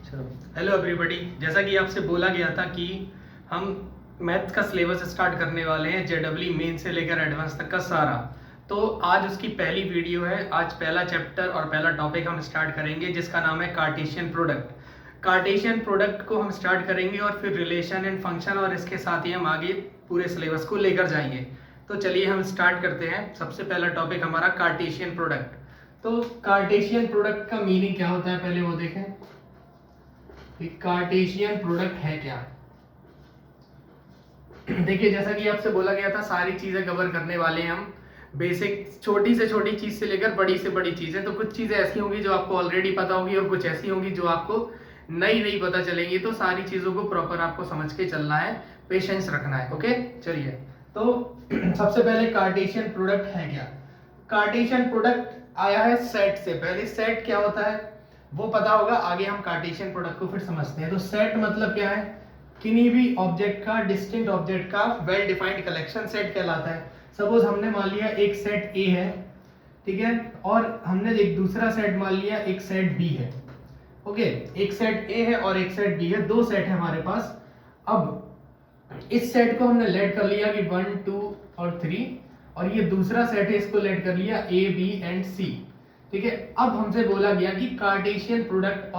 चलो, hello everybody. जैसा कि आपसे बोला गया था कि हम मैथ का सिलेबस स्टार्ट करने वाले हैं, जेडब्ल्यू मेन से लेकर एडवांस तक का सारा। तो आज उसकी पहली वीडियो है। आज पहला चैप्टर और पहला टॉपिक हम स्टार्ट करेंगे जिसका नाम है कार्टेशियन प्रोडक्ट। कार्टेशियन प्रोडक्ट को हम स्टार्ट करेंगे और फिर रिलेशन एंड फंक्शन, और इसके साथ ही हम आगे पूरे सिलेबस को लेकर जाएंगे। तो चलिए हम स्टार्ट करते हैं। सबसे पहला टॉपिक हमारा कार्टेशियन प्रोडक्ट। तो कार्टेशियन प्रोडक्ट का मीनिंग क्या होता है, पहले वो देखें कि कार्टेशियन प्रोडक्ट है क्या। देखिए, जैसा कि आपसे बोला गया था, सारी चीजें कवर करने वाले हैं हम। बेसिक छोटी से छोटी चीज से लेकर बड़ी से बड़ी चीजें। तो कुछ चीजें ऐसी होंगी जो आपको ऑलरेडी पता होगी और कुछ ऐसी होंगी जो आपको नई नई पता चलेंगी। तो सारी चीजों को प्रॉपर आपको समझ के चलना है, पेशेंस रखना है। ओके, चलिए। तो सबसे पहले कार्टेशियन प्रोडक्ट है क्या। कार्टेशियन प्रोडक्ट आया है सेट से। पहले सेट क्या होता है वो पता होगा, आगे हम कार्टेशियन प्रोडक्ट को फिर समझते हैं। तो सेट मतलब क्या है, किन्हीं भी ऑब्जेक्ट का, डिस्टिंक्ट ऑब्जेक्ट का वेल डिफाइंड कलेक्शन सेट कहलाता है। सपोज हमने मान लिया एक सेट ए है, ठीक है, और हमने एक दूसरा सेट मान लिया एक सेट बी है। ओके, एक सेट ए है और एक सेट बी है, दो सेट है हमारे पास। अब इस सेट को हमने लेट कर लिया कि 1 2 और 3, और ये दूसरा सेट है, इसको लेट कर लिया ए बी एंड सी। ठीक है, अब हमसे बोला गया कि Cartesian product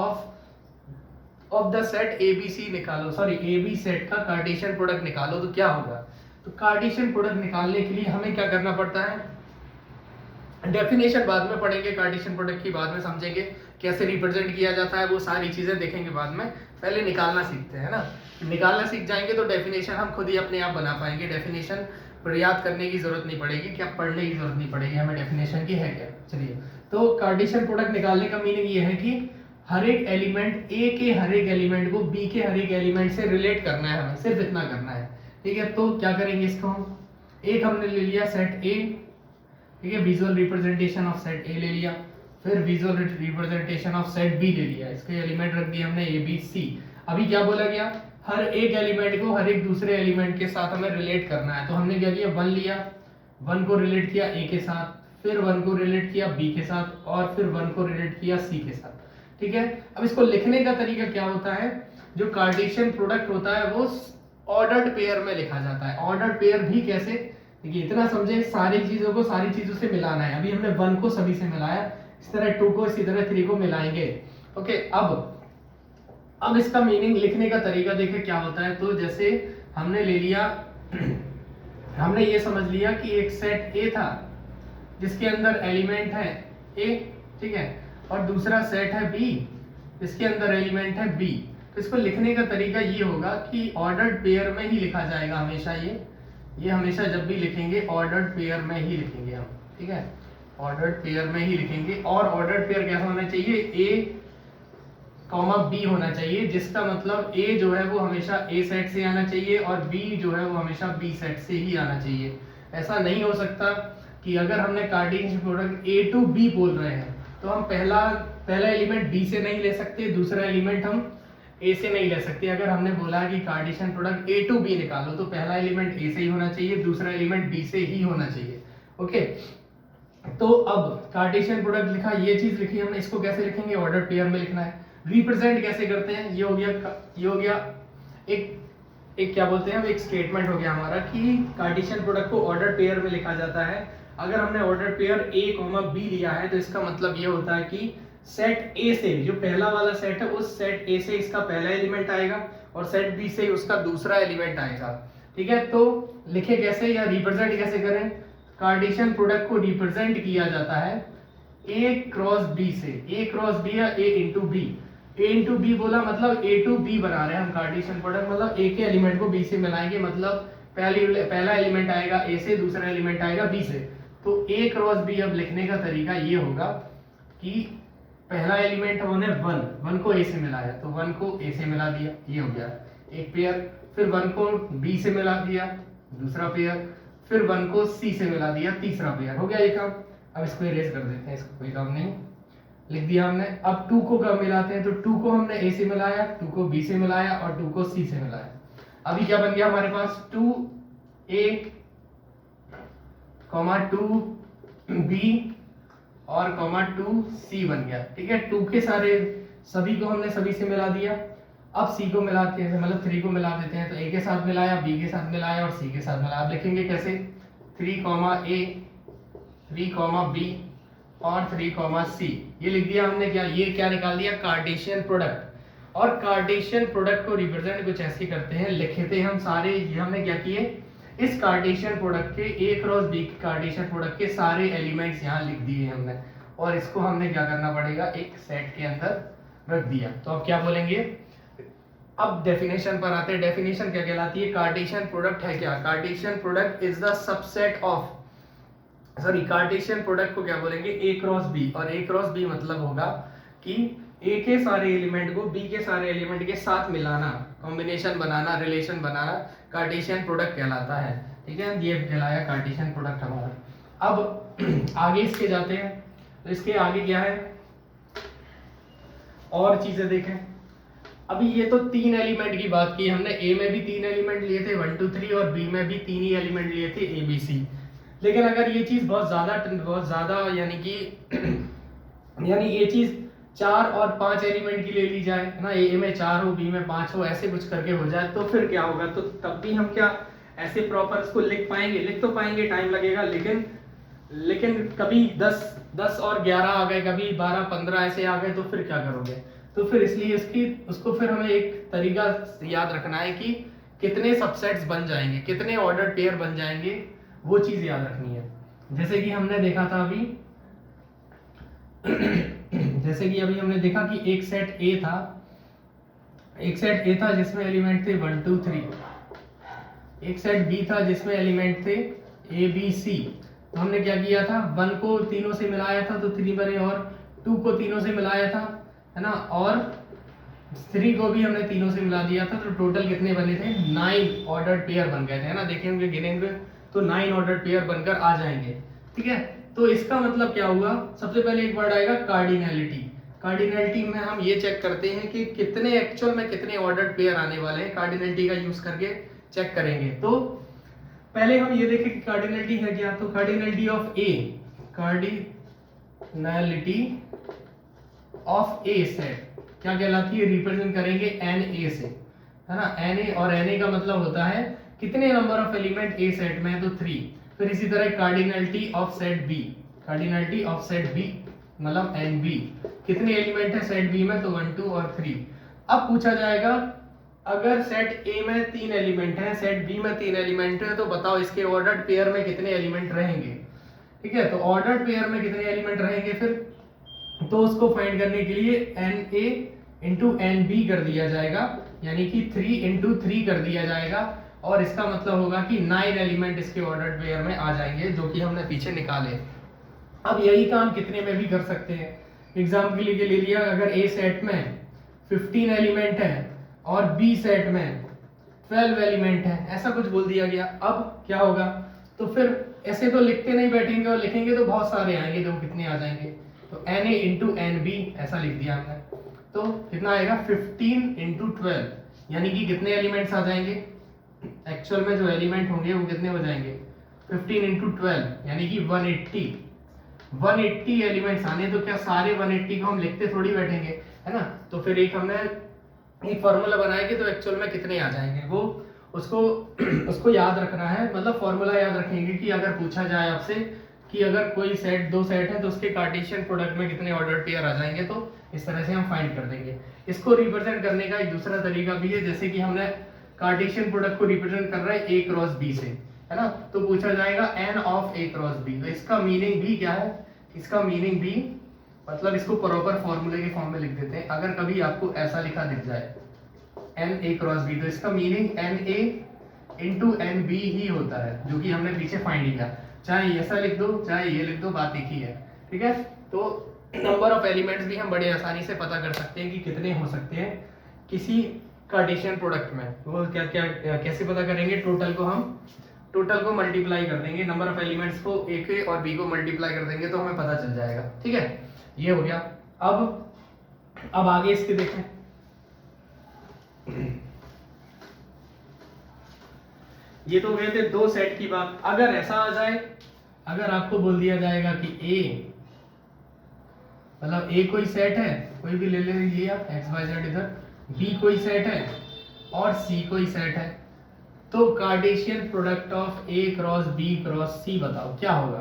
of the set ABC निकालो, सॉरी एबी सेट का कार्टेशियन प्रोडक्ट निकालो। तो क्या होगा, तो कार्टेशियन प्रोडक्ट निकालने के लिए हमें क्या करना पड़ता है, डेफिनेशन बाद में पढ़ेंगे, कार्टेशियन प्रोडक्ट की बाद में समझेंगे, कैसे रिप्रेजेंट किया जाता है, वो सारी चीजें देखेंगे बाद में। पहले निकालना सीखते हैं ना। निकालना सीख जाएंगे तो डेफिनेशन हम खुद ही अपने आप बना पाएंगे। डेफिनेशन पर याद करने की जरूरत नहीं पड़ेगी, क्या पढ़ने की जरूरत नहीं पड़ेगी हमें डेफिनेशन की, है क्या। चलिए, तो कार्टेशियन प्रोडक्ट निकालने का मीनिंग ये है कि हर एक एलिमेंट ए के हर एक एलिमेंट को बी के हर एक एलिमेंट से रिलेट करना है, हमें सिर्फ इतना करना है। ठीक है, तो क्या करेंगे इसको हम, एक हमने ले लिया सेट ए, ठीक है, visual representation of set A ले लिया, फिर visual representation of set B ले लिया, इसके एलिमेंट रख दिए हमने ए बी सी। अभी क्या बोला गया, हर एक एलिमेंट को हर एक दूसरे एलिमेंट के साथ हमें रिलेट करना है। तो हमने क्या किया, 1 लिया, 1 को रिलेट किया ए के साथ, फिर 1 को रिलेट किया बी के साथ, और फिर 1 को रिलेट किया सी के साथ। ठीक है, अब इसको लिखने का तरीका क्या होता है, जो कार्टेशियन प्रोडक्ट होता है वो ऑर्डर्ड पेयर में लिखा जाता है। ऑर्डर्ड पेयर भी कैसे, देखिए इतना समझे, सारी चीजों को सारी चीजों से मिलाना है। अभी हमने 1 को सभी से मिलाया, इस तरह 2 को इसी तरह 3 को मिलाएंगे। ओके, अब इसका मीनिंग लिखने का तरीका देखिए क्या होता है। तो जैसे हमने ले लिया हमने ये समझ लिया कि एक सेट ए था जिसके अंदर एलिमेंट है ए, ठीक है, और दूसरा सेट है बी जिसके अंदर एलिमेंट है बी। तो इसको लिखने का तरीका ये होगा कि ऑर्डर्ड पेयर में ही लिखा जाएगा हमेशा। ये हमेशा जब भी लिखेंगे ऑर्डर्ड पेयर में ही लिखेंगे हम, ठीक है, ऑर्डर्ड पेयर में ही लिखेंगे। और ऑर्डर्ड पेयर कैसा होना चाहिए, ए कॉमा बी होना चाहिए, जिसका मतलब ए जो है वो हमेशा ए सेट से आना चाहिए और बी जो है वो हमेशा बी सेट से ही आना चाहिए। ऐसा नहीं हो सकता कि अगर हमने Cartesian product A to B बोल रहे हैं तो हम पहला एलिमेंट बी से नहीं ले सकते, दूसरा एलिमेंट हम ए से नहीं ले सकते। अगर हमने बोला कि Cartesian product A to B निकालो तो पहला एलिमेंट ए से ही होना चाहिए, दूसरा एलिमेंट बी से ही होना चाहिए। ओके, तो अब कार्टेशियन प्रोडक्ट लिखा, ये चीज लिखी हमने, इसको कैसे लिखेंगे, ऑर्डर पेयर में लिखना है। रिप्रेजेंट कैसे करते हैं, ये हो गया एक क्या बोलते हैं हम, एक स्टेटमेंट हो गया हमारा कि कार्टेशियन प्रोडक्ट को ऑर्डर पेयर में लिखा जाता है। अगर हमने order pair A comma B लिया है तो इसका मतलब ये होता है कि सेट ए से, जो पहला वाला सेट है, उस सेट ए से इसका पहला एलिमेंट आएगा और सेट बी से उसका दूसरा एलिमेंट आएगा। ठीक है, तो लिखे कैसे या रिप्रेजेंट कैसे करें, कार्टेशियन प्रोडक्ट को रिप्रेजेंट किया जाता है ए क्रॉस बी से। ए क्रॉस बी या ए इंटू बी, ए इंटू बी बोला मतलब ए टू बी बना रहे हैं हम कार्टेशियन प्रोडक्ट, मतलब ए के एलिमेंट को बी से मिलाएंगे, मतलब पहला एलिमेंट आएगा ए से, दूसरा एलिमेंट आएगा बी से। तो ए क्रॉस बी अब लिखने का तरीका ये होगा कि पहला एलिमेंट हमने 1 को ए से मिलाया, तो 1 को ए से मिला दिया, ये हो गया एक पेयर। फिर 1 को बी से मिला दिया, दूसरा पेयर। फिर 1 को सी से मिला दिया, तीसरा पेयर। हो गया ये काम। अब इसको इरेज कर देते हैं, इसको कोई काम नहीं, लिख दिया हमने। अब 2 को कब मिलाते हैं, तो 2 को हमने ए से मिलाया, 2 को बी से मिलाया और 2 को सी से मिलाया। अभी क्या बन गया हमारे पास, 2a, 2b और 2c बन गया। ठीक है, 2 के सारे सभी को हमने सभी से मिला दिया। अब सी को मिलाते हैं, मतलब 3 को मिला देते हैं, तो ए के साथ मिलाया, बी के साथ मिलाया और सी के साथ मिलाया। अब लिखेंगे कैसे, 3, A 3, B और 3, C, ये लिख दिया हमने। क्या ये क्या निकाल दिया, कार्टेशियन प्रोडक्ट। और कार्टेशियन प्रोडक्ट को रिप्रेजेंट कुछ ऐसे करते हैं, लिखे थे हम सारे, ये हमने क्या किए, इस कार्टेशियन प्रोडक्ट के A क्रॉस B के कार्टेशियन प्रोडक्ट के सारे एलिमेंट्स यहाँ लिख दिए हमने, और इसको हमने क्या करना पड़ेगा, एक सेट के अंदर रख दिया। तो अब क्या बोलेंगे, अब डेफिनेशन पर आते हैं। डेफिनेशन क्या कहलाती है, कार्टेशियन प्रोडक्ट है क्या, Cartesian product is the subset of, sorry Cartesian product को क्या बोलेंगे, A क्रॉस B, और A क्रॉस B मतलब होगा कि A के सारे एलिमेंट को B के सारे एलिमेंट के साथ मिलाना, कॉम्बिनेशन बनाना, रिलेशन बनाना, कार्टेशियन प्रोडक्ट कहलाता है। ठीक है, ये कहलाया कार्टेशियन प्रोडक्ट हमारा। अब आगे इसके जाते हैं, तो इसके आगे क्या है, और चीजें देखें। अभी ये तो 3 एलिमेंट की बात की हमने, A में भी 3 एलिमेंट लिए थे 1 2 3, और B में भी 3 ही एलिमेंट लिए थे A B C। लेकिन अगर ये चीज बहुत ज्यादा यानी कि यानी ये चीज 4 और 5 एलिमेंट की ले ली जाए ना, A में 4 हो, B में 5 हो, ऐसे कुछ करके हो जाए, तो फिर क्या होगा, तो तब भी हम क्या ऐसे प्रॉपर इसको लिख पाएंगे, लिख तो पाएंगे, टाइम लगेगा, लेकिन कभी 10 और 11 आ गए, कभी 12 15 ऐसे आ गए, तो फिर क्या करोगे। तो फिर इसलिए उसको फिर हमें एक तरीका याद रखना है कि कितने सबसेट्स बन जाएंगे, कितने ऑर्डर पेयर बन जाएंगे, वो चीज याद रखनी है। जैसे कि हमने देखा था अभी जैसे कि अभी हमने देखा कि एक सेट A था जिसमें एलिमेंट थे 1 2 3, एक सेट B था जिसमें एलिमेंट थे A B C। तो हमने क्या किया था, 1 को तीनों से मिलाया था तो 3 बने, और 2 को तीनों से मिलाया था, है ना, और 3 को भी हमने तीनों से मिला दिया था, तो टोटल कितने बने थे, 9 ऑर्डर्ड पेयर बन गए थे, है ना, देखेंगे गिनेंगे तो 9 ऑर्डर्ड पेयर बनकर आ जाएंगे। ठीक है, तो इसका मतलब क्या हुआ, सबसे पहले एक वर्ड आएगा कार्डिनैलिटी। कार्डिनैलिटी में हम ये चेक करते हैं कि कितने एक्चुअल में कितने ऑर्डर्ड पेयर आने वाले हैं, कार्डिनैलिटी का यूज करके चेक करेंगे। तो पहले हम ये देखें कि कार्डिनैलिटी है क्या, तो cardinality of A, cardinality of A set क्या कहलाती है, रिप्रेजेंट करेंगे Na से, है ना, Na, और Na का मतलब होता है कितने number of element A set में है, तो 3। फिर इसी तरह cardinality of set B, cardinality of set B मतलब NB, कितने एलिमेंट है सेट B में, तो 1 2 और 3। अब पूछा जाएगा अगर सेट A में 3 एलिमेंट है, सेट B में 3 एलिमेंट है, तो बताओ इसके ऑर्डर्ड पेयर में कितने एलिमेंट रहेंगे। ठीक है, तो ऑर्डर्ड पेयर में कितने एलिमेंट रहेंगे, फिर तो उसको फाइंड करने के लिए Na इंटू NB कर दिया जाएगा, यानी कि 3 इंटू 3 कर दिया जाएगा, और इसका मतलब होगा कि 9 एलिमेंट इसके ऑर्डर्ड पेयर में आ जाएंगे, जो कि हमने पीछे निकाले। अब यही काम कितने में भी कर सकते हैं। एग्जाम के लिए ले लिया, अगर A सेट में 15 एलिमेंट है और B सेट में 12 एलिमेंट है, ऐसा कुछ बोल दिया गया। अब क्या होगा, तो फिर ऐसे तो लिखते नहीं बैठेंगे, और लिखेंगे तो बहुत सारे आएंगे, तो कितने आ जाएंगे, तो Na इंटू NB ऐसा लिख दिया हमने, तो कितना आएगा 15 इंटू 12, यानी कि कितने एलिमेंट्स आ जाएंगे, एक्चुअल में जो एलिमेंट होंगे वो कितने हो जाएंगे, 15 इंटू 12 यानी कि 180 एलिमेंट्स आने। तो क्या सारे 180 को हम लिखते थोड़ी बैठेंगे, है ना, तो फिर हमने एक फॉर्मूला बनाया कि तो एक्चुअल में कितने आ जाएंगे, वो उसको याद रखना है। मतलब फॉर्मूला याद रखेंगे कि अगर पूछा जाए आपसे कि अगर कोई सेट 2 सेट है तो उसके कार्टेशियन प्रोडक्ट में कितने ऑर्डर्ड पेयर आ जाएंगे, तो इस तरह से हम फाइंड कर देंगे। इसको रिप्रेजेंट करने का एक दूसरा तरीका भी है, जैसे कि हमने कार्टेशियन प्रोडक्ट को रिप्रेजेंट कर रहा है A क्रॉस B से, है ना, तो पूछा जाएगा n of A cross B। तो इसका मीनिंग भी क्या है, इसका मीनिंग भी मतलब इसको प्रॉपर फॉर्मूले के फॉर्म में लिख देते हैं। अगर कभी आपको ऐसा लिखा दिख जाए n A क्रॉस B, तो इसका meaning n A into n B ही होता है, जो कि हमने पीछे फाइंड किया। चाहे ऐसा लिख दो चाहे ये लिख दो, बात एक ही है। ठीक है, तो नंबर ऑफ एलिमेंट्स भी हम बड़े आसानी से पता कर सकते हैं कि कितने हो सकते हैं किसी कार्टेशियन प्रोडक्ट में। वो क्या क्या कैसे पता करेंगे, टोटल को मल्टीप्लाई कर देंगे, नंबर ऑफ एलिमेंट्स को ए के और बी को मल्टीप्लाई कर देंगे तो हमें पता चल जाएगा। ठीक है, ये हो गया। अब आगे इसके देखें। ये तो गए थे 2 सेट की बात। अगर ऐसा आ जाए, अगर आपको बोल दिया जाएगा कि मतलब ए कोई सेट है, कोई भी ले लीजिए आप एक्स वाई जेड इधर, बी कोई सेट है और सी कोई सेट है, तो Cartesian product of A cross B cross C बताओ क्या होगा।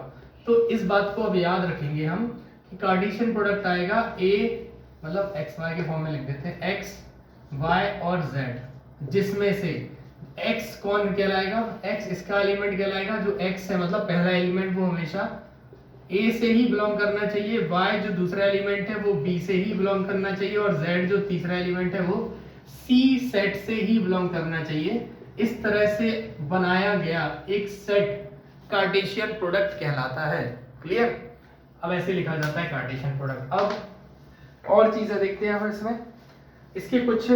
तो इस बात को अब याद रखेंगे हम कि कार्टेशियन प्रोडक्ट आएगा ए, मतलब एक्स वाई के फॉर्म में लिख देते हैं, एक्स वाई और जेड, जिसमें से एक्स कौन कहलाएगा, एक्स इसका एलिमेंट कहलाएगा, जो एक्स है मतलब पहला एलिमेंट वो हमेशा ए से ही बिलोंग करना चाहिए, y जो दूसरा एलिमेंट है वो b से ही बिलोंग करना चाहिए, और z जो तीसरा एलिमेंट है वो c सेट से ही बिलोंग करना चाहिए। इस तरह से बनाया गया एक सेट कार्टेशियन प्रोडक्ट कहलाता है। क्लियर? अब ऐसे लिखा जाता है कार्टेशियन प्रोडक्ट। अब और चीजें देखते हैं हम इसमें, इसके कुछ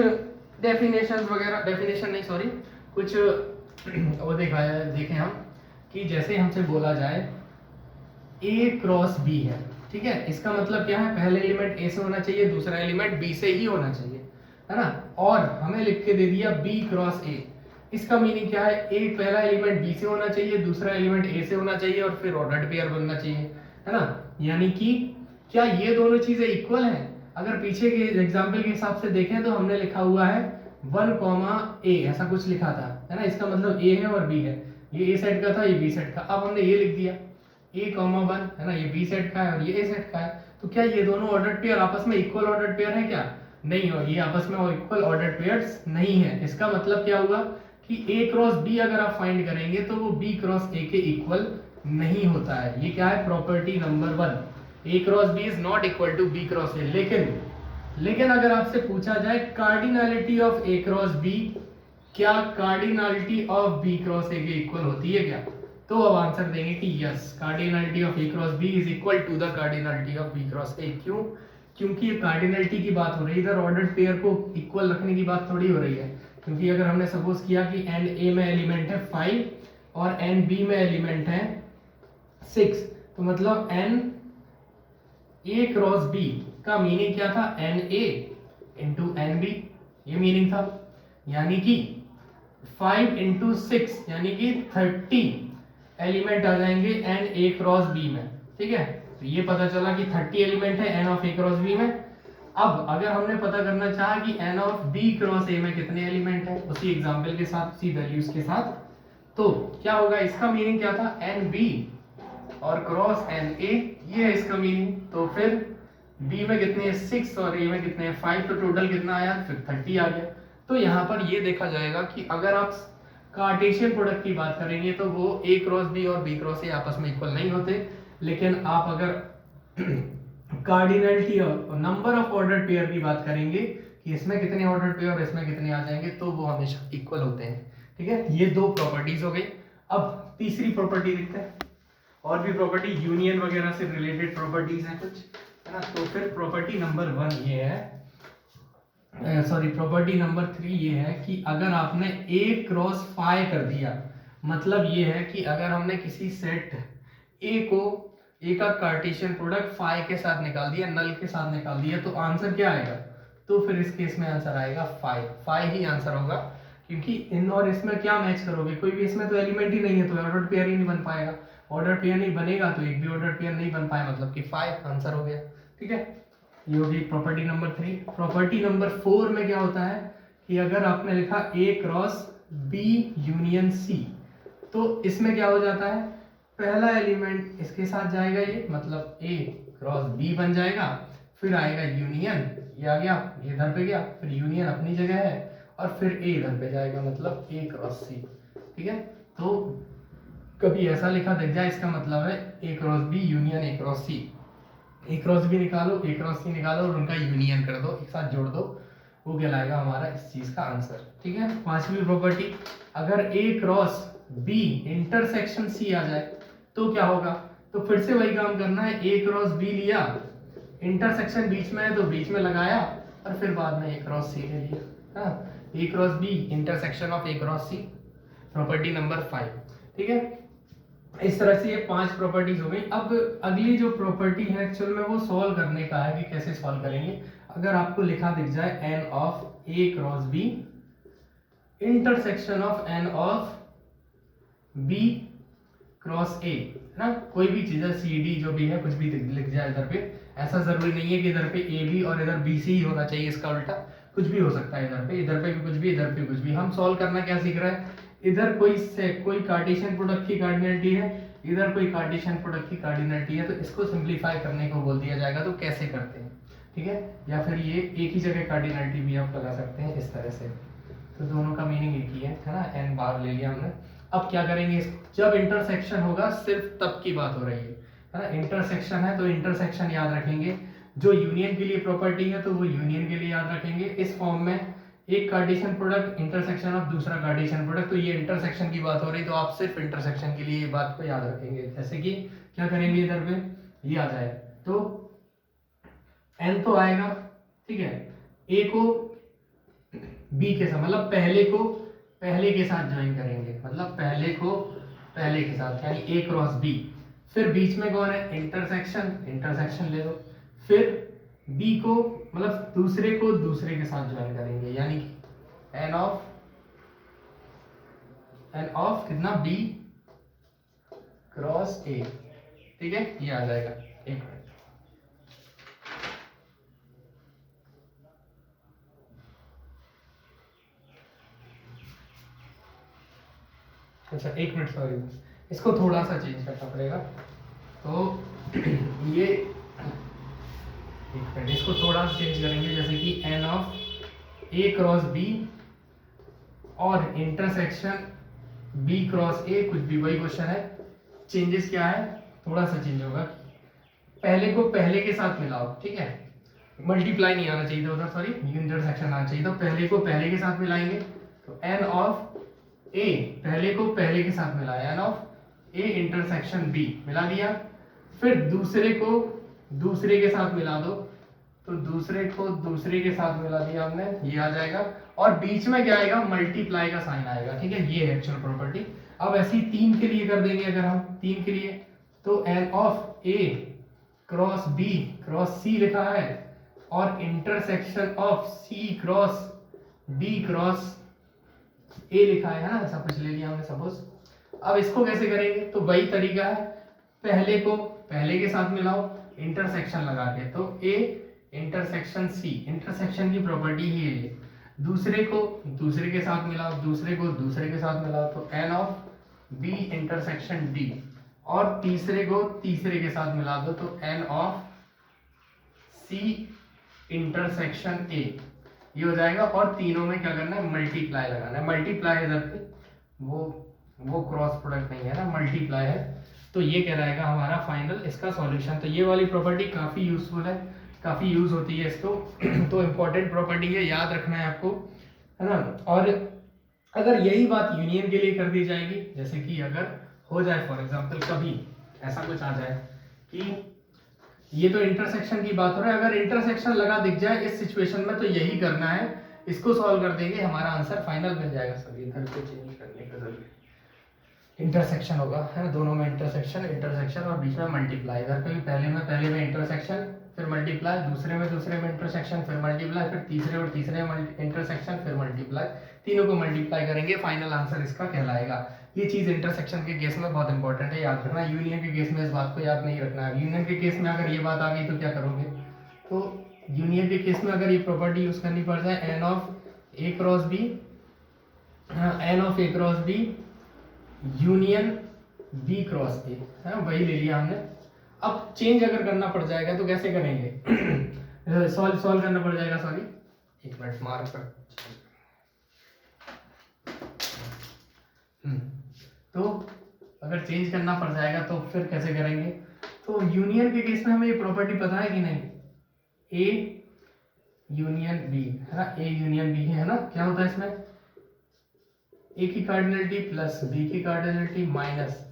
डेफिनेशंस वगैरह, डेफिनेशन नहीं सॉरी, कुछ वो देखें हम कि जैसे हमसे बोला जाए ए क्रॉस बी है, ठीक है, इसका मतलब क्या है, पहले एलिमेंट ए से होना चाहिए, दूसरा एलिमेंट बी से ही होना चाहिए, है ना, और हमें लिख के दे दिया बी क्रॉस ए। इसका मीनिंग क्या है, ए पहला एलिमेंट बी से होना चाहिए, दूसरा एलिमेंट ए से होना चाहिए, और फिर ऑर्डर्ड पेयर बनना चाहिए, है ना। यानी कि क्या ये दोनों चीजें इक्वल हैं? अगर पीछे के एग्जाम्पल के हिसाब से देखें तो हमने लिखा हुआ है 1, A ऐसा कुछ लिखा था, है ना, इसका मतलब ए है और बी है, ये ए सेट का था, ये बी सेट का, अब हमने ये लिख दिया A,1 है ना, ये B सेट का है और ये A सेट का है, तो क्या ये दोनों ऑर्डर्ड पेयर आपस में इक्वल ऑर्डर्ड पेयर है क्या? नहीं हो, ये आपस में इक्वल ऑर्डर्ड पेयर्स नहीं है। इसका मतलब क्या हुआ कि A क्रॉस B अगर आप फाइंड करेंगे तो वो B क्रॉस A के इक्वल नहीं होता है। ये क्या है, property number 1, A cross B is not equal to B cross A। लेकिन अगर आपसे पूछा जाए cardinality of A cross B, क्या cardinality of B cross A के इक्वल होती है क्या? तो अब आंसर देंगे कि yes, cardinality of A cross B is equal to the cardinality of B cross A. क्यों? क्योंकि ये कार्डिनलिटी की बात हो रही है, इधर ऑर्डर्ड पेयर को इक्वल रखने की बात थोड़ी हो रही है। क्योंकि अगर हमने सपोज किया कि एन ए में एलिमेंट है 5 और एन बी में एलिमेंट है 6, तो मतलब एन ए क्रॉस बी का मीनिंग क्या था, n A into n B, ये मीनिंग था। यानी कि 5 इंटू 6 यानी कि 30 एलिमेंट आ जाएंगे एन ए क्रॉस बी में, ठीक है। तो ये पता चला कि 30 एलिमेंट है n of A cross B में। अब अगर हमने पता करना चाहा कि n of B cross A में कितने एलिमेंट है, उसी एग्जांपल के साथ, उसी वैल्यूज के साथ, तो क्या होगा, इसका मीनिंग क्या था, एन बी और क्रॉस एन ए, ये है इसका मीनिंग। तो फिर बी में कितने हैं 6 और ए में कितने हैं 5, तो टोटल कितना आया, फिर 30 आ गया। तो यहाँ पर ये देखा जाएगा कि अगर आप कार्टेशियन प्रोडक्ट की बात करेंगे तो वो ए क्रॉस बी और बी क्रॉस ए आपस में इक्वल नहीं होते, लेकिन आप अगर कार्डिनलिटी और नंबर ऑफ ऑर्डर्ड पेयर की बात करेंगे कि इसमें कितने ऑर्डर्ड पेयर और इसमें कितने आ जाएंगे, तो वो हमेशा इक्वल होते हैं, ठीक है। ये दो प्रॉपर्टीज हो गई। अब तीसरी प्रॉपर्टी देखते हैं, और भी प्रॉपर्टी यूनियन वगैरह से रिलेटेड प्रॉपर्टीज हैं कुछ, है ना। तो फिर प्रॉपर्टी नंबर 1 ये है, सॉरी प्रॉपर्टी नंबर 3 ये है कि अगर आपने A क्रॉस फाई कर दिया, मतलब ये है कि अगर हमने किसी सेट A को, A का कार्टेशियन प्रोडक्ट फाई के साथ निकाल दिया, नल के साथ निकाल दिया, तो आंसर क्या आएगा, तो फिर इस केस में आंसर आएगा फाई ही आंसर होगा। क्योंकि इन और इसमें क्या मैच करोगे, कोई भी इसमें तो एलिमेंट ही नहीं है, तो ऑर्डर पेयर ही नहीं बन पाएगा, ऑर्डर पेयर नहीं बनेगा तो एक भी ऑर्डर पेयर नहीं बन पाए, मतलब कि 5 आंसर हो गया, ठीक है। ये होगी प्रॉपर्टी नंबर 3। प्रॉपर्टी नंबर 4 में क्या होता है कि अगर आपने लिखा A cross B union C, तो इसमें क्या हो जाता है, पहला एलिमेंट इसके साथ जाएगा, ये मतलब A क्रॉस B बन जाएगा, फिर आएगा यूनियन, ये आ गया, ये इधर पे गया, फिर यूनियन अपनी जगह है, और फिर A इधर पे जाएगा, मतलब A क्रॉस C, ठीक है। तो कभी ऐसा लिखा दिख जाए, इसका मतलब है A cross B union A cross C, A cross B निकालो, ए क्रॉस सी निकालो और उनका यूनियन कर दो, एक साथ जोड़ दो, वो कहलाएगा हमारा इस चीज का आंसर, ठीक है। पांचवी प्रॉपर्टी, अगर ए क्रॉस बी इंटरसेक्शन सी आ जाए तो क्या होगा, तो फिर से वही काम करना है, ए क्रॉस बी लिया, इंटरसेक्शन बीच में है तो बीच में लगाया, और फिर बाद में ए क्रॉस सी ले लिया, A cross B intersection of A cross C, property number 5, ठीक है। इस तरह से ये 5 प्रॉपर्टीज हो गई। अब अगली जो प्रॉपर्टी है एक्चुअल में वो सॉल्व करने का है कि कैसे सॉल्व करेंगे। अगर आपको लिखा दिख जाए n of A cross B intersection of n of B cross A, है ना, कोई भी चीज है सी डी जो भी है कुछ भी लिख जाए इधर पे, ऐसा जरूरी नहीं है कि इधर पे ए बी और इधर बी सी ही होना चाहिए, इसका उल्टा कुछ भी हो सकता है, इधर पे भी कुछ भी, इधर पे कुछ भी। हम सॉल्व करना क्या सीख रहे हैं, इधर कोई कार्टेशियन प्रोडक्ट की कार्डिनलिटी है, इधर कोई कार्टेशियन प्रोडक्ट की कार्डिनलिटी है, तो इसको सिंपलीफाई करने को बोल दिया जाएगा। तो कैसे करते हैं, ठीक है, या फिर ये एक ही जगह कार्डिनलिटी भी आप लगा सकते हैं इस तरह से। तो दोनों का मीनिंग एक ही है ना, एन बार ले लिया हमने। अब क्या करेंगे, जब इंटरसेक्शन होगा सिर्फ तब की बात हो रही है ना, इंटरसेक्शन है तो इंटरसेक्शन याद रखेंगे, जो यूनियन के लिए प्रॉपर्टी है तो वो यूनियन के लिए याद रखेंगे। इस फॉर्म में एक कार्टेशियन प्रोडक्ट इंटरसेक्शन ऑफ दूसरा कार्टेशियन प्रोडक्ट, तो ये इंटरसेक्शन की बात हो रही, तो आप सिर्फ इंटरसेक्शन के लिए ये बात को याद रखेंगे। जैसे कि क्या करेंगे, इधर पे ये आ जाए तो एन तो आएगा, ठीक है, ए को बी के साथ, मतलब पहले के साथ ज्वाइन करेंगे, मतलब पहले को पहले के साथ, यानी ए क्रॉस बी। फिर बीच में कौन है, इंटरसेक्शन ले लो। फिर बी को मतलब दूसरे को दूसरे के साथ ज्वाइन करेंगे, यानी एन ऑफ कितना, बी क्रॉस ए, ठीक है, ये आ जाएगा। एक मिनट, अच्छा एक मिनट, सॉरी, इसको थोड़ा सा चेंज करना पड़ेगा। तो ये एक मिनट, इसको थोड़ा सा चेंज करेंगे, जैसे कि n of A cross B और इंटरसेक्शन बी क्रॉस ए, कुछ भी वही क्वेश्चन है। चेंजेस क्या है, थोड़ा सा चेंज होगा, पहले को पहले के साथ मिलाओ, ठीक है, मल्टीप्लाई नहीं आना चाहिए उधर, सॉरी, इंटरसेक्शन आना चाहिए। तो पहले को पहले के साथ मिलाएंगे, तो एन ऑफ ए पहले को पहले के साथ मिलाया, n of A intersection B मिला दिया। फिर दूसरे को दूसरे के साथ मिला दो, तो दूसरे को दूसरे के साथ मिला दिया हमने, ये आ जाएगा। और बीच में क्या आएगा, मल्टीप्लाई का साइन आएगा, ठीक है, ये है एक्चुअल प्रॉपर्टी। अब ऐसी 3 के लिए कर देंगे, अगर हम 3 के लिए, तो n of A cross B cross C लिखा है, और intersection of C cross D cross A लिखा है ना, ऐसा कुछ ले लिया हमने सपोज। अब इसको कैसे करेंगे, तो वही तरीका है, पहले को पहले के साथ मिलाओ इंटरसेक्शन लगा के, तो ए इंटरसेक्शन सी, इंटरसेक्शन की प्रॉपर्टी ही है ये। दूसरे को दूसरे के साथ मिलाओ, दूसरे को दूसरे के साथ मिलाओ, तो n of B intersection D, और तीसरे को तीसरे के साथ मिला दो, तो n of C intersection A, ये हो जाएगा। और तीनों में क्या करना है, मल्टीप्लाई लगाना है। मल्टीप्लाई इधर पे वो क्रॉस प्रोडक्ट नहीं है ना, मल्टीप्लाई है, तो ये कहलाएगा हमारा फाइनल इसका सॉल्यूशन। तो ये वाली प्रॉपर्टी काफी यूजफुल है, काफी यूज होती है इसको तो इंपॉर्टेंट प्रॉपर्टी है, याद रखना है आपको, है ना। और अगर यही बात यूनियन के लिए कर दी जाएगी, जैसे कि अगर हो जाए फॉर एग्जांपल कभी ऐसा कुछ आ जाए कि ये तो इंटरसेक्शन की बात हो रहा है, अगर इंटरसेक्शन लगा दिख जाए इस सिचुएशन में, तो यही करना है, इसको सॉल्व कर देंगे, हमारा आंसर फाइनल बन जाएगा। सर इधर को चेंज करने का जरूरी, इंटरसेक्शन होगा, है ना, दोनों में इंटरसेक्शन और बीच में मल्टीप्लाई। इधर पे भी पहले में इंटरसेक्शन, फिर मल्टीप्लाई, दूसरे में इंटरसेक्शन, फिर मल्टीप्लाई, फिर तीसरे में इंटरसेक्शन, फिर मल्टीप्लाई, तीनों को मल्टीप्लाई करेंगे, फाइनल आंसर इसका कहलाएगा। ये चीज इंटरसेक्शन के केस में बहुत इंपॉर्टेंट है, याद रखना। यूनियन के केस में इस बात को याद नहीं रखना है। यूनियन के केस में अगर ये बात आ गई तो क्या करोगे, तो यूनियन के केस में अगर ये प्रॉपर्टी यूज करनी पड़ जाए, n of A cross B union B cross A, है वही ले लिया हमने। अब चेंज अगर करना पड़ जाएगा तो कैसे करेंगे, सॉल्व करना पड़ जाएगा, सॉरी एक मिनट मार्क कर, तो अगर चेंज करना पड़ जाएगा तो फिर कैसे करेंगे। तो यूनियन के केस में हमें ये प्रॉपर्टी पता है कि नहीं, ए यूनियन बी, है ना, ए यूनियन बी है ना, क्या होता है इसमें, ए की कार्डिनलिटी प्लस बी की cardinality minus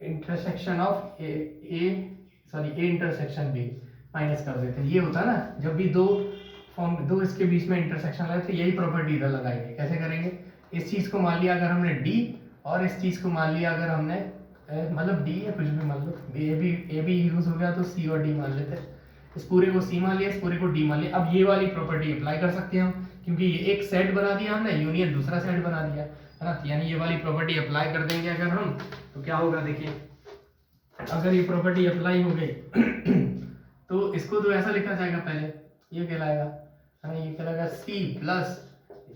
intersection of A intersection B, minus कर देते हैं, ये होता है ना। जब भी दो इसके बीच में इंटरसेक्शन लगे तो यही प्रॉपर्टी इधर लगाएंगे। कैसे करेंगे, इस चीज को मान लिया अगर हमने डी, और इस चीज को मान लिया अगर हमने मतलब डी या कुछ भी मान लो, ए भी यूज हो गया तो सी और डी मान लेते, इस पूरे को सी मान लिया, इस पूरे को डी मान लिया। अब ये वाली प्रॉपर्टी अप्लाई कर सकते हैं हम, क्योंकि ये एक सेट बना दिया हमने, यूनियन दूसरा सेट बना दिया, है ना, यानी ये वाली प्रॉपर्टी अप्लाई कर देंगे अगर हम, तो क्या होगा देखिए, अगर ये प्रॉपर्टी अप्लाई हो गई तो इसको तो ऐसा लिखा जाएगा पहले, ये कहलाएगा है ना, ये कहलाएगा सी प्लस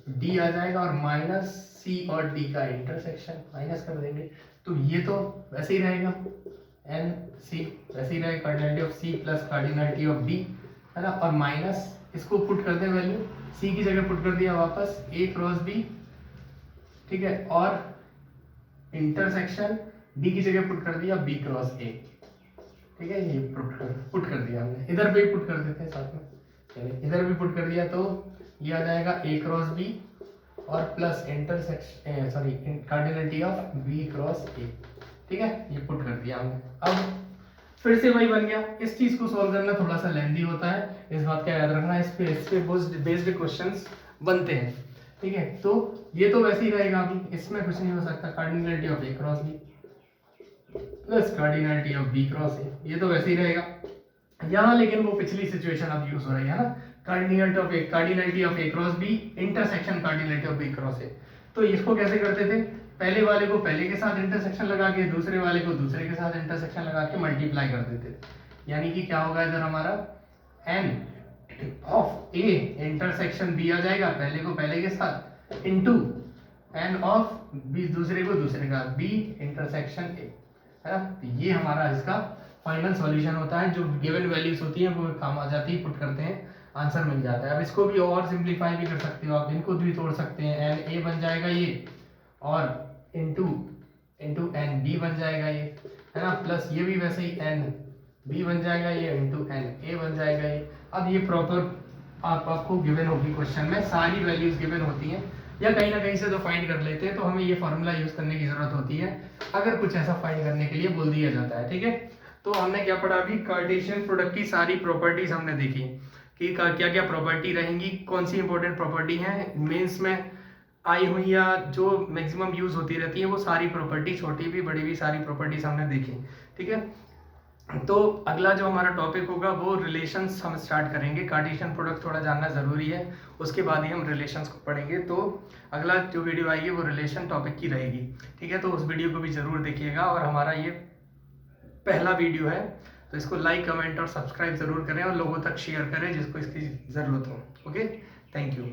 डी आ जाएगा और माइनस सी और डी का इंटरसेक्शन माइनस कर देंगे, तो ये तो वैसे ही रहेगा एन सी, वैसे ही रहेगा cardinality of C plus cardinality of D है ना, और माइनस इसको पुट कर दें वैल्यू, सी की जगह पुट कर दिया वापस ए क्रॉस बी, ठीक है, और इंटरसेक्शन डी की जगह पुट कर दिया बी क्रॉस ए, ठीक है, ये पुट कर दिया हमने, इधर भी पुट कर देते हैं साथ में, चलिए इधर भी पुट कर दिया तो ये आ जाएगा ए क्रॉस बी और plus intersection sorry cardinality of B cross A, ठीक है, ये पुट कर दिया हमने। अब फिर से वही बन गया, इस चीज को सॉल्व करना थोड़ा सा लेंथी होता है, इस बात का याद रखना, इस पे बेस्ड क्वेश्चंस बनते हैं, ठीक है, तो ये तो वैसे ही रहेगा, अभी इसमें कुछ नहीं हो सकता, cardinality of A cross B plus cardinality of B cross A, ये तो वैसे ही रहेगा यहाँ, लेकिन वो पिछली सिचुएशन अब यूज हो रही है ना, cardinality of A cross B intersection cardinality of B cross A, तो इसको कैसे करते थे, पहले वाले को पहले के साथ इंटरसेक्शन लगा के दूसरे वाले को दूसरे के साथ इंटरसेक्शन लगा के मल्टीप्लाई कर देते थे, यानी कि क्या होगा इधर हमारा n of a intersection b आ जाएगा, पहले को पहले के साथ इनटू n ऑफ b दूसरे को दूसरे का b इंटरसेक्शन a, है ना, तो ये हमारा इसका फाइनल सॉल्यूशन होता है, जो गिवन वैल्यूज होती हैं वो काम आ जाती है, पुट करते हैं आंसर मिल जाता है। अब इसको भी और सिंपलीफाई भी कर सकते हो आप, इनको भी तोड़ सकते हैं, एन ए बन जाएगा ये और इनटू एन बी बन जाएगा ये, है ना, प्लस ये भी वैसे ही एन बी बन जाएगा ये इनटू एन ए बन जाएगा ये। अब ये प्रॉपर आपको गिवन होगी, क्वेश्चन में सारी वैल्यूज गिवन होती हैं या कहीं ना कहीं से तो फाइंड कर लेते हैं, तो हमें ये फॉर्मूला यूज करने की जरूरत होती है अगर कुछ ऐसा फाइंड करने के लिए बोल दिया जाता है, ठीक है। तो हमने क्या पढ़ा अभी, कार्टेशियन प्रोडक्ट की सारी प्रॉपर्टीज हमने देखी कि क्या क्या प्रॉपर्टी रहेंगी, कौन सी इंपॉर्टेंट प्रॉपर्टी है मेंस में आई हुई या जो मैक्सिमम यूज होती रहती है, वो सारी प्रॉपर्टी छोटी भी बड़ी भी सारी प्रॉपर्टीज हमने देखी, ठीक है। तो अगला जो हमारा टॉपिक होगा वो रिलेशंस हम स्टार्ट करेंगे, कार्टेशियन प्रोडक्ट थोड़ा जानना जरूरी है, उसके बाद ही हम रिलेशंस को पढ़ेंगे। तो अगला जो वीडियो आएगी वो रिलेशन टॉपिक की रहेगी, ठीक है। तो उस वीडियो को भी जरूर देखिएगा, और हमारा ये पहला वीडियो है तो इसको लाइक कमेंट और सब्सक्राइब जरूर करें और लोगों तक शेयर करें जिसको इसकी जरूरत हो। Okay, thank you.